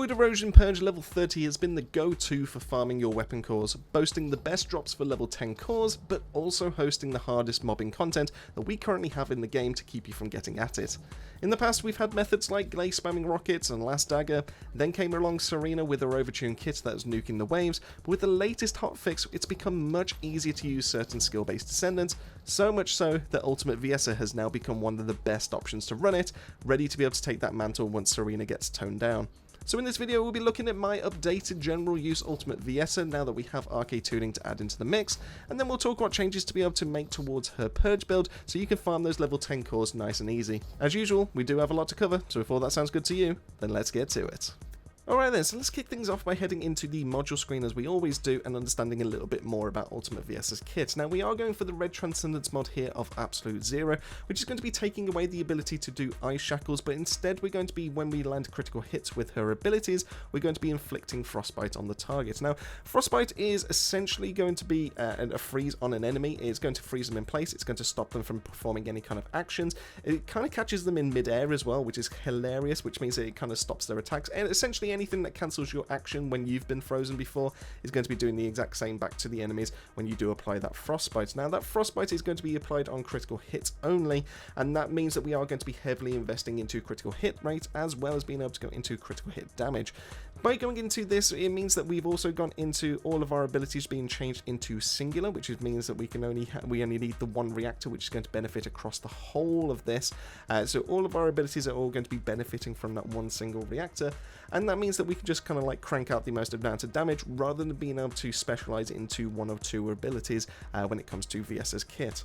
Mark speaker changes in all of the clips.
Speaker 1: Void Erosion Purge level 30 has been the go-to for farming your weapon cores, boasting the best drops for level 10 cores, but also hosting the hardest mobbing content that we currently have in the game to keep you from getting at it. In the past we've had methods like Glaze spamming rockets and Last Dagger, then came along Serena with her overtuned kit that was nuking the waves, but with the latest hotfix it's become much easier to use certain skill-based descendants, so much so that Ultimate Viessa has now become one of the best options to run it, ready to be able to take that mantle once Serena gets toned down. So in this video we'll be looking at my updated general use Ultimate Viessa now that we have Arche tuning to add into the mix, and then we'll talk what changes to be able to make towards her Purge build so you can farm those level 10 cores nice and easy. As usual, we do have a lot to cover, so if all that sounds good to you, then let's get to it. Alright then, so let's kick things off by heading into the module screen as we always do and understanding a little bit more about Ultimate Viessa's kit. Now we are going for the Red Transcendence mod here of Absolute Zero, which is going to be taking away the ability to do Ice Shackles, but instead we're going to be, when we land critical hits with her abilities, we're going to be inflicting Frostbite on the target. Now Frostbite is essentially going to be a freeze on an enemy. It's going to freeze them in place, it's going to stop them from performing any kind of actions. It kind of catches them in mid-air as well, which is hilarious, which means that it kind of stops their attacks, and essentially anything that cancels your action when you've been frozen before is going to be doing the exact same back to the enemies when you do apply that Frostbite. Now that Frostbite is going to be applied on critical hits only, and that means that we are going to be heavily investing into critical hit rate as well as being able to go into critical hit damage. By going into this, it means that we've also gone into all of our abilities being changed into singular, which means that we only need the one reactor, which is going to benefit across the whole of this. So all of our abilities are all going to be benefiting from that one single reactor, and that means that we can just kind of like crank out the most amount of damage rather than being able to specialize into one or two abilities when it comes to Viessa's kit.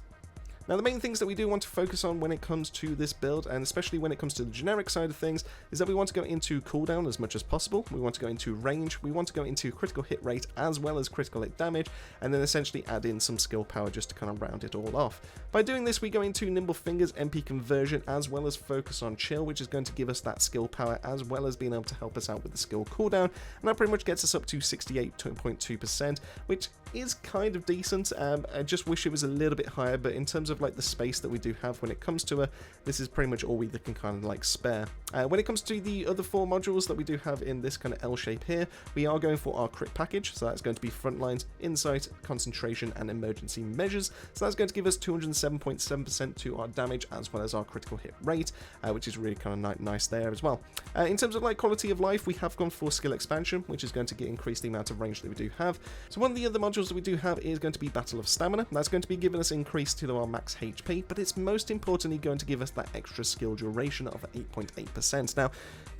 Speaker 1: Now the main things that we do want to focus on when it comes to this build, and especially when it comes to the generic side of things, is that we want to go into cooldown as much as possible, we want to go into range, we want to go into critical hit rate as well as critical hit damage, and then essentially add in some skill power just to kind of round it all off. By doing this we go into Nimble Fingers, MP conversion, as well as focus on chill, which is going to give us that skill power as well as being able to help us out with the skill cooldown, and that pretty much gets us up to 68.2%, which is kind of decent. I just wish it was a little bit higher, but in terms of like the space that we do have when it comes to her, this is pretty much all we can kind of like spare. When it comes to the other four modules that we do have in this kind of L shape here, we are going for our crit package, so that's going to be Frontlines, Insight, Concentration, and Emergency Measures. So that's going to give us 207.7% to our damage as well as our critical hit rate, which is really kind of nice there as well. In terms of like quality of life, we have gone for skill expansion, which is going to increase the amount of range that we do have. So one of the other modules that we do have is going to be Battle of Stamina. That's going to be giving us increase to our max HP, but it's most importantly going to give us that extra skill duration of 8.8%. Now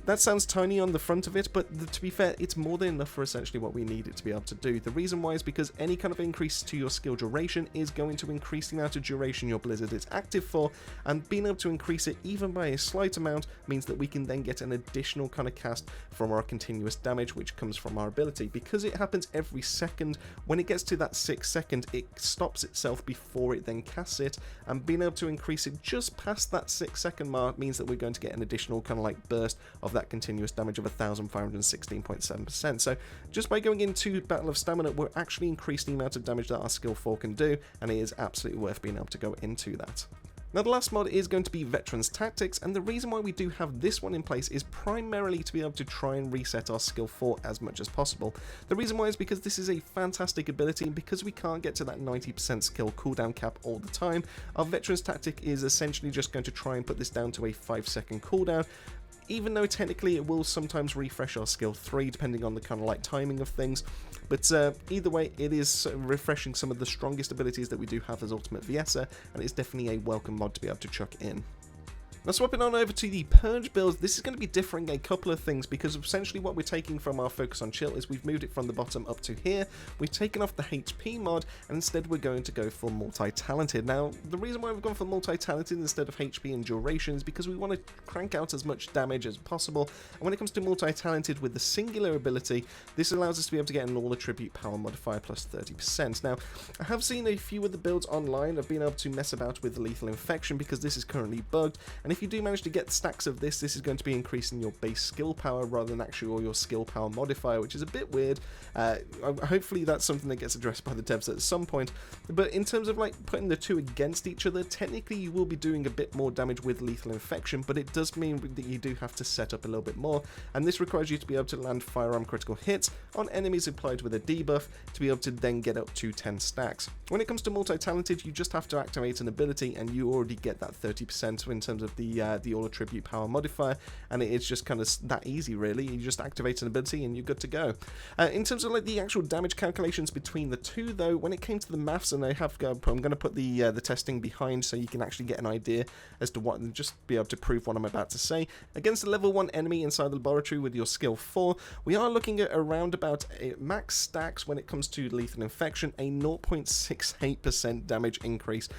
Speaker 1: that sounds tiny on the front of it, but to be fair, it's more than enough for essentially what we need it to be able to do. The reason why is because any kind of increase to your skill duration is going to increase the amount of duration your Blizzard is active for, and being able to increase it even by a slight amount means that we can then get an additional kind of cast from our continuous damage, which comes from our ability. Because it happens every second, when it gets to that 6th second, it stops itself before it then casts it, and being able to increase it just past that 6th second mark means that we're going to get an additional kind of like burst of that continuous damage of 1,516.7%. So just by going into Battle of Stamina, we're actually increasing the amount of damage that our skill 4 can do, and it is absolutely worth being able to go into that. Now the last mod is going to be Veterans Tactics, and the reason why we do have this one in place is primarily to be able to try and reset our skill 4 as much as possible. The reason why is because this is a fantastic ability, and because we can't get to that 90% skill cooldown cap all the time, our Veterans Tactic is essentially just going to try and put this down to a 5-second cooldown, even though technically it will sometimes refresh our skill 3 depending on the kind of like timing of things. But either way, it is refreshing some of the strongest abilities that we do have as Ultimate Viessa, and it's definitely a welcome mod to be able to chuck in. Now swapping on over to the Purge build, this is going to be differing a couple of things, because essentially what we're taking from our focus on chill is we've moved it from the bottom up to here. We've taken off the HP mod, and instead we're going to go for multi-talented. Now the reason why we've gone for multi-talented instead of HP and duration is because we want to crank out as much damage as possible, and when it comes to multi-talented with the singular ability, this allows us to be able to get an all attribute power modifier plus 30%. Now I have seen a few of the builds online of being able to mess about with lethal infection because this is currently bugged, and And if you do manage to get stacks of this is going to be increasing your base skill power rather than actually your skill power modifier, which is a bit weird. Hopefully that's something that gets addressed by the devs at some point. But in terms of like putting the two against each other, technically you will be doing a bit more damage with lethal infection, but it does mean that you do have to set up a little bit more, and this requires you to be able to land firearm critical hits on enemies applied with a debuff to be able to then get up to 10 stacks. When it comes to multi-talented, you just have to activate an ability and you already get that 30% in terms of the all attribute power modifier, and it's just kind of that easy really. You just activate an ability and you're good to go. In terms of like the actual damage calculations between the two though, when it came to the maths, and I'm going to put the testing behind so you can actually get an idea as to what, and just be able to prove what I'm about to say. Against a level 1 enemy inside the laboratory with your skill 4, we are looking at around about max stacks when it comes to lethal infection, a 0.68% damage increase,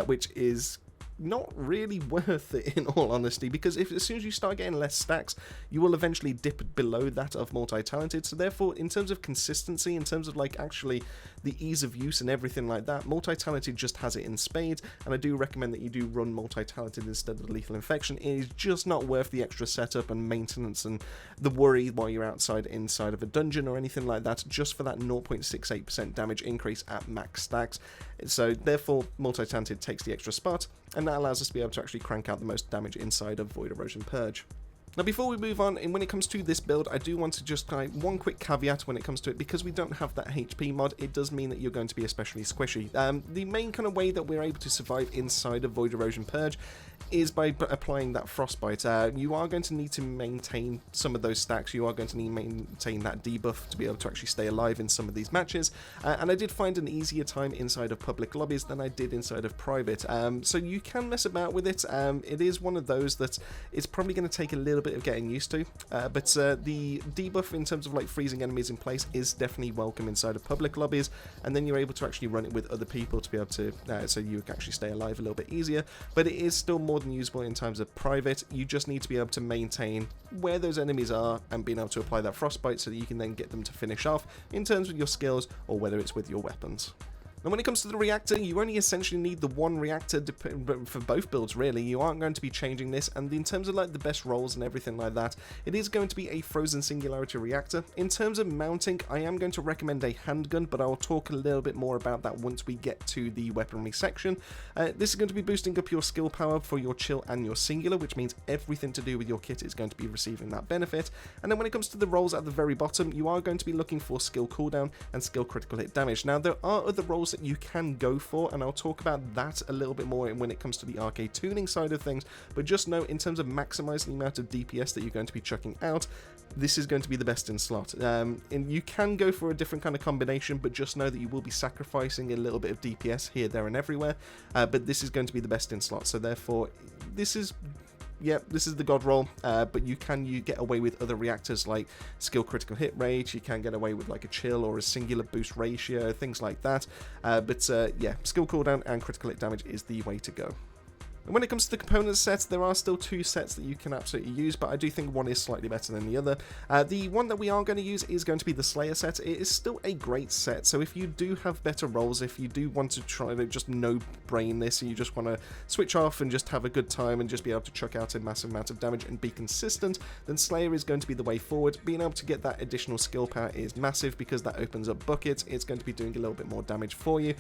Speaker 1: which is not really worth it in all honesty, because as soon as you start getting less stacks, you will eventually dip below that of multi-talented. So therefore, in terms of consistency, in terms of like actually the ease of use and everything like that, multi-talented just has it in spades, and I do recommend that you do run multi-talented instead of lethal infection. It is just not worth the extra setup and maintenance and the worry while you're inside of a dungeon or anything like that, just for that 0.68% damage increase at max stacks. So therefore, multi-talented takes the extra spot, and that allows us to be able to actually crank out the most damage inside of Void Erosion Purge. Now before we move on, and when it comes to this build, I do want to just one quick caveat when it comes to it, because we don't have that HP mod, it does mean that you're going to be especially squishy. The main kind of way that we're able to survive inside of Void Erosion Purge is by applying that frostbite. You are going to need to maintain some of those stacks, you are going to need to maintain that debuff to be able to actually stay alive in some of these matches, and I did find an easier time inside of public lobbies than I did inside of private, so you can mess about with it. It is one of those that it's probably going to take a little bit of getting used to, but the debuff in terms of like freezing enemies in place is definitely welcome inside of public lobbies, and then you're able to actually run it with other people to be able to, so you can actually stay alive a little bit easier, but it is still more than usable in terms of private. You just need to be able to maintain where those enemies are and being able to apply that frostbite so that you can then get them to finish off in terms of your skills or whether it's with your weapons. Now when it comes to the reactor, you only essentially need the one reactor for both builds really. You aren't going to be changing this, and in terms of like the best rolls and everything like that, it is going to be a frozen singularity reactor. In terms of mounting, I am going to recommend a handgun, but I'll talk a little bit more about that once we get to the weaponry section. This is going to be boosting up your skill power for your chill and your singular, which means everything to do with your kit is going to be receiving that benefit. And then when it comes to the rolls at the very bottom, you are going to be looking for skill cooldown and skill critical hit damage. Now there are other rolls that you can go for, and I'll talk about that a little bit more when it comes to the arcade tuning side of things, but just know in terms of maximizing the amount of DPS that you're going to be chucking out, this is going to be the best in slot. And you can go for a different kind of combination, but just know that you will be sacrificing a little bit of DPS here, there and everywhere, but this is going to be the best in slot, so therefore this is the god roll, but you get away with other reactors like skill critical hit rate, you can get away with like a chill or a singular boost ratio, things like that, but skill cooldown and critical hit damage is the way to go. And when it comes to the component sets, there are still two sets that you can absolutely use, but I do think one is slightly better than the other. The one that we are going to use is going to be the Slayer set. It is still a great set, so if you do have better rolls, if you do want to try to just no-brain this, and you just want to switch off and just have a good time and just be able to chuck out a massive amount of damage and be consistent, then Slayer is going to be the way forward. Being able to get that additional skill power is massive because that opens up buckets. It's going to be doing a little bit more damage for you.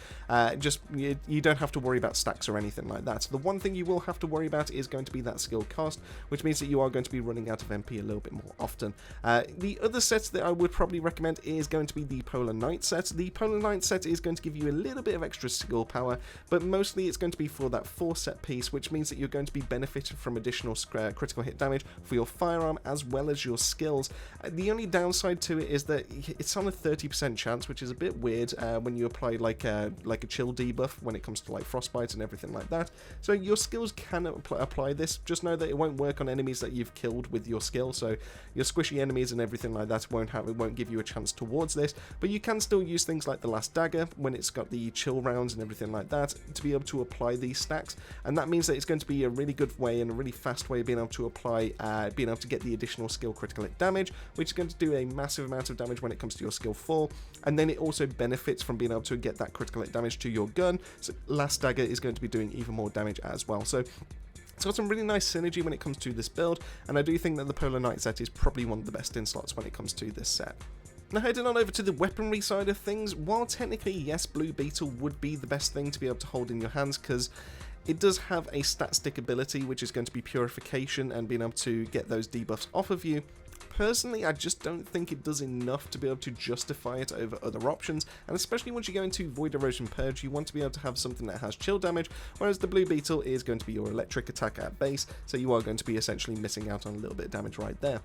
Speaker 1: You don't have to worry about stacks or anything like that. The one thing you will have to worry about is going to be that skill cost, which means that you are going to be running out of MP a little bit more often. The other set that I would probably recommend is going to be the Polar Knight set. The Polar Knight set is going to give you a little bit of extra skill power, but mostly it's going to be for that 4-set piece, which means that you're going to be benefited from additional critical hit damage for your firearm as well as your skills. The only downside to it is that it's on a 30% chance, which is a bit weird when you apply like a chill debuff when it comes to like frostbite and everything like that. So your skills can apply this. Just know that it won't work on enemies that you've killed with your skill, so your squishy enemies and everything like that won't give you a chance towards this, but you can still use things like the Last Dagger when it's got the chill rounds and everything like that to be able to apply these stacks, and that means that it's going to be a really good way and a really fast way of being able to apply being able to get the additional skill critical hit damage, which is going to do a massive amount of damage when it comes to your skill 4, and then it also benefits from being able to get that critical hit damage to your gun, so Last Dagger is going to be doing even more damage as well. So It's got some really nice synergy when it comes to this build, and I do think that the Polar Knight set is probably one of the best in slots when it comes to this set. Now heading on over to the weaponry side of things, while technically yes, Blue Beetle would be the best thing to be able to hold in your hands because it does have a stat stick ability which is going to be purification and being able to get those debuffs off of you. Personally, I just don't think it does enough to be able to justify it over other options, and especially once you go into Void Erosion Purge, you want to be able to have something that has chill damage, whereas the Blue Beetle is going to be your electric attack at base, so you are going to be essentially missing out on a little bit of damage right there.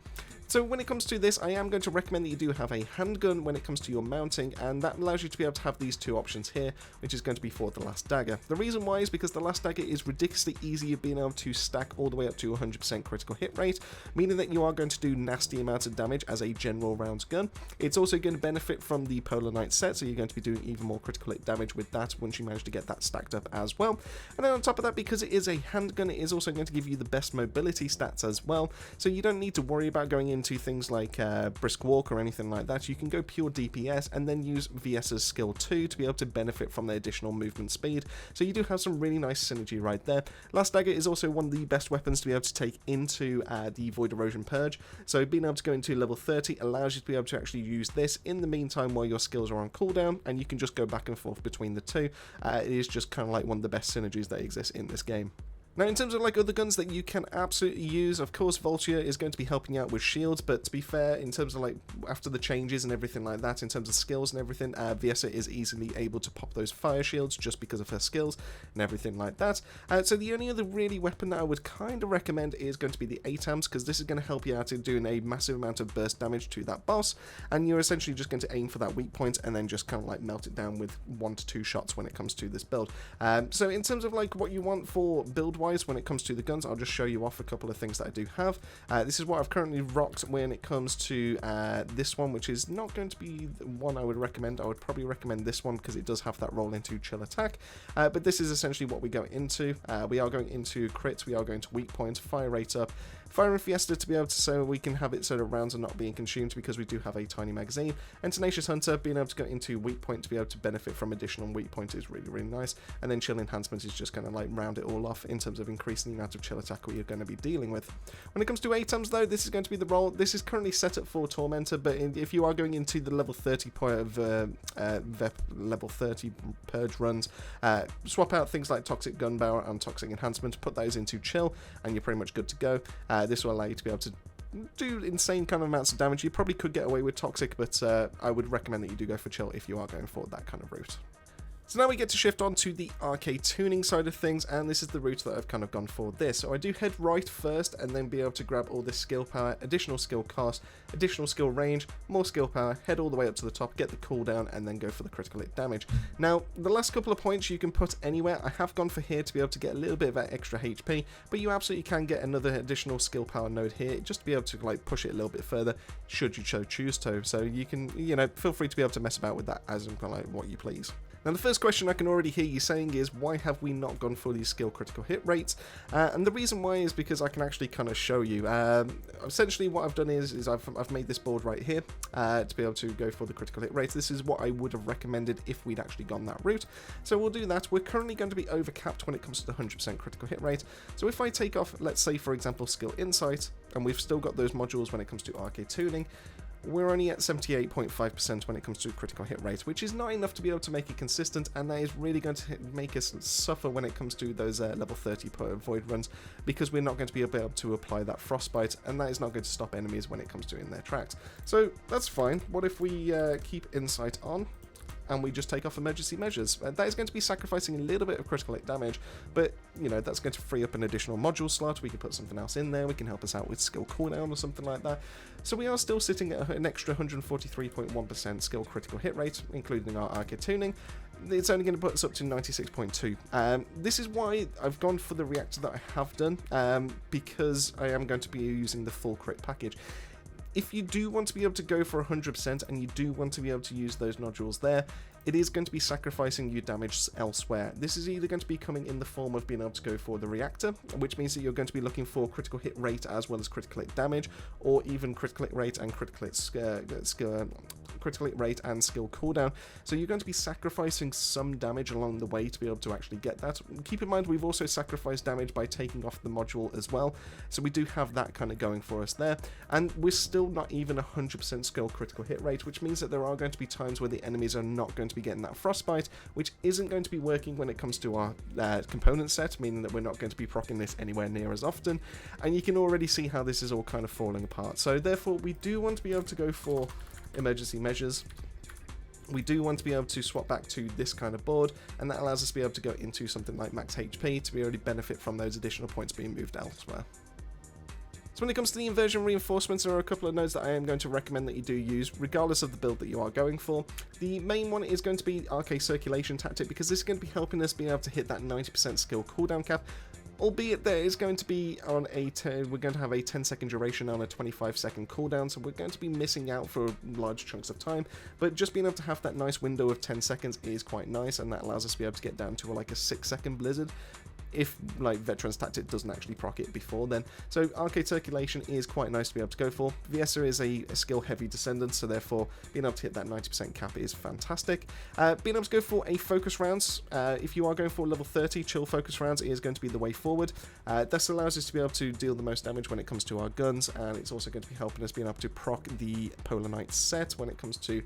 Speaker 1: So when it comes to this, I am going to recommend that you do have a handgun when it comes to your mounting, and that allows you to be able to have these two options here, which is going to be for the Last Dagger. The reason why is because the Last Dagger is ridiculously easy of being able to stack all the way up to 100% critical hit rate, meaning that you are going to do nasty amounts of damage as a general rounds gun. It's also going to benefit from the Polar Knight set, so you're going to be doing even more critical hit damage with that once you manage to get that stacked up as well. And then on top of that, because it is a handgun, it is also going to give you the best mobility stats as well, so you don't need to worry about going into things like brisk walk or anything like that. You can go pure DPS and then use Viessa's skill 2 to be able to benefit from the additional movement speed, so you do have some really nice synergy right there. Last Dagger is also one of the best weapons to be able to take into the Void Erosion Purge, so being able to go into level 30 allows you to be able to actually use this in the meantime while your skills are on cooldown, and you can just go back and forth between the two. It is just kind of like one of the best synergies that exists in this game. Now, in terms of like other guns that you can absolutely use, of course Vulture is going to be helping out with shields, but to be fair, in terms of like after the changes and everything like that, in terms of skills and everything, Viessa is easily able to pop those fire shields just because of her skills and everything like that. So the only other really weapon that I would kind of recommend is going to be the ATAMs, because this is going to help you out in doing a massive amount of burst damage to that boss, and you're essentially just going to aim for that weak point and then just kind of like melt it down with 1 to 2 shots when it comes to this build. So in terms of like what you want for build when it comes to the guns, I'll just show you off a couple of things that I do have. This is what I've currently rocked when it comes to this one, which is not going to be the one I would recommend. I would probably recommend this one because it does have that roll into chill attack, but this is essentially what we go into. We are going into crits, we are going to weak points, fire rate up, Fire and Fiesta to be able to, so we can have it so that rounds are not being consumed because we do have a tiny magazine, and Tenacious Hunter being able to go into weak point to be able to benefit from additional weak point is really, really nice, and then Chill Enhancement is just going to like round it all off in terms of increasing the amount of chill attack we are going to be dealing with. When it comes to ATOMs though, this is going to be the role. This is currently set up for Tormentor, but if you are going into the level 30 point of level 30 purge runs, swap out things like Toxic Gunbarrel and Toxic Enhancement, put those into Chill, and you're pretty much good to go. This will allow you to be able to do insane kind of amounts of damage. You probably could get away with Toxic, but I would recommend that you do go for Chill if you are going for that kind of route. So now we get to shift on to the Arche tuning side of things, and this is the route that I've kind of gone for this. So I do head right first and then be able to grab all this skill power, additional skill cost, additional skill range, more skill power, head all the way up to the top, get the cooldown, and then go for the critical hit damage. Now, the last couple of points you can put anywhere. I have gone for here to be able to get a little bit of that extra HP, but you absolutely can get another additional skill power node here just to be able to like push it a little bit further should you so choose to. So you can, you know, feel free to be able to mess about with that as like what you please. Now the first question I can already hear you saying is, why have we not gone for these skill critical hit rates? And the reason why is because I can actually kind of show you. Essentially what I've done is I've made this board right here to be able to go for the critical hit rates. This is what I would have recommended if we'd actually gone that route. So we'll do that. We're currently going to be overcapped when it comes to the 100% critical hit rate. So if I take off, let's say for example, skill insight, and we've still got those modules when it comes to Arche tuning, we're only at 78.5% when it comes to critical hit rate, which is not enough to be able to make it consistent, and that is really going to make us suffer when it comes to those level 30 void runs, because we're not going to be able to apply that frostbite, and that is not going to stop enemies when it comes to in their tracks. So that's fine. What if we keep insight on, and we just take off emergency measures? That is going to be sacrificing a little bit of critical hit damage, but you know, that's going to free up an additional module slot. We can put something else in there. We can help us out with skill cooldown or something like that. So we are still sitting at an extra 143.1% skill critical hit rate, including our Arche tuning. It's only going to put us up to 96.2. This is why I've gone for the reactor that I have done, because I am going to be using the full crit package. If you do want to be able to go for 100% and you do want to be able to use those nodules there, it is going to be sacrificing you damage elsewhere. This is either going to be coming in the form of being able to go for the reactor, which means that you're going to be looking for critical hit rate as well as critical hit damage, or even critical hit rate and critical hit rate and skill cooldown. So you're going to be sacrificing some damage along the way to be able to actually get that. Keep in mind, we've also sacrificed damage by taking off the module as well, so we do have that kind of going for us there. And we're still not even 100% skill critical hit rate, which means that there are going to be times where the enemies are not going to be getting that frostbite, which isn't going to be working when it comes to our component set, meaning that we're not going to be proccing this anywhere near as often. And you can already see how this is all kind of falling apart. So therefore, we do want to be able to go for emergency measures. We do want to be able to swap back to this kind of board, and that allows us to be able to go into something like max HP to be able to benefit from those additional points being moved elsewhere. So when it comes to the inversion reinforcements, there are a couple of nodes that I am going to recommend that you do use, regardless of the build that you are going for. The main one is going to be Arche Circulation Tactic, because this is going to be helping us be able to hit that 90% skill cooldown cap. Albeit there is going to be on we're going to have a 10-second duration on a 25-second cooldown, so we're going to be missing out for large chunks of time, but just being able to have that nice window of 10 seconds is quite nice, and that allows us to be able to get down to like a 6-second blizzard, if like Veteran's Tactic doesn't actually proc it before then. So Arcade Circulation is quite nice to be able to go for. Viessa is a skill heavy descendant, so therefore being able to hit that 90% cap is fantastic. Being able to go for a focus rounds, if you are going for level 30, chill focus rounds is going to be the way forward. This allows us to be able to deal the most damage when it comes to our guns, and it's also going to be helping us being able to proc the Polar Knight set when it comes to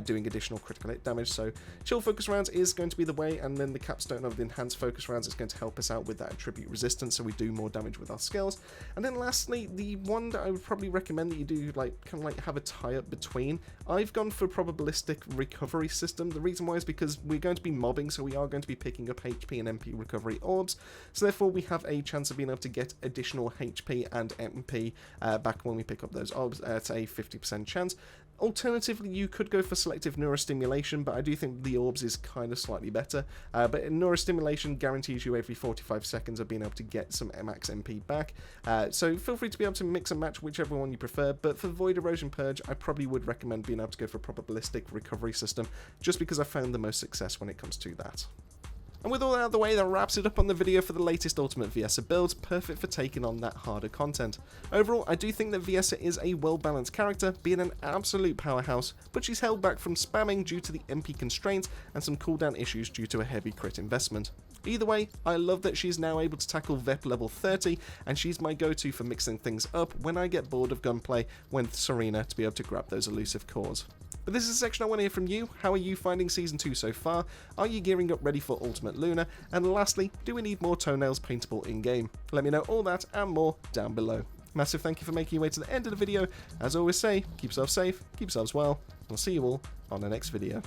Speaker 1: doing additional critical hit damage. So chill focus rounds is going to be the way, and then the capstone of the enhanced focus rounds is going to help us out with that attribute resistance, so we do more damage with our skills. And then lastly, the one that I would probably recommend that you do have a tie-up between, I've gone for probabilistic recovery system. The reason why is because we're going to be mobbing, so we are going to be picking up HP and MP recovery orbs, so therefore we have a chance of being able to get additional HP and MP back when we pick up those orbs at a 50% chance. Alternatively, you could go for selective neurostimulation, but I do think the orbs is kind of slightly better. But neurostimulation guarantees you every 45 seconds of being able to get some max MP back. So feel free to be able to mix and match whichever one you prefer. But for Void Erosion Purge, I probably would recommend being able to go for a probabilistic recovery system, just because I found the most success when it comes to that. And with all that out of the way, that wraps it up on the video for the latest Ultimate Viessa builds, perfect for taking on that harder content. Overall, I do think that Viessa is a well-balanced character, being an absolute powerhouse, but she's held back from spamming due to the MP constraints and some cooldown issues due to a heavy crit investment. Either way, I love that she's now able to tackle VEP level 30, and she's my go-to for mixing things up when I get bored of gunplay with Serena to be able to grab those elusive cores. But this is a section I want to hear from you. How are you finding Season 2 so far? Are you gearing up ready for Ultimate Luna? And lastly, do we need more toenails paintable in-game? Let me know all that and more down below. Massive thank you for making your way to the end of the video. As I always say, keep yourself safe, keep yourselves well, and I'll see you all on the next video.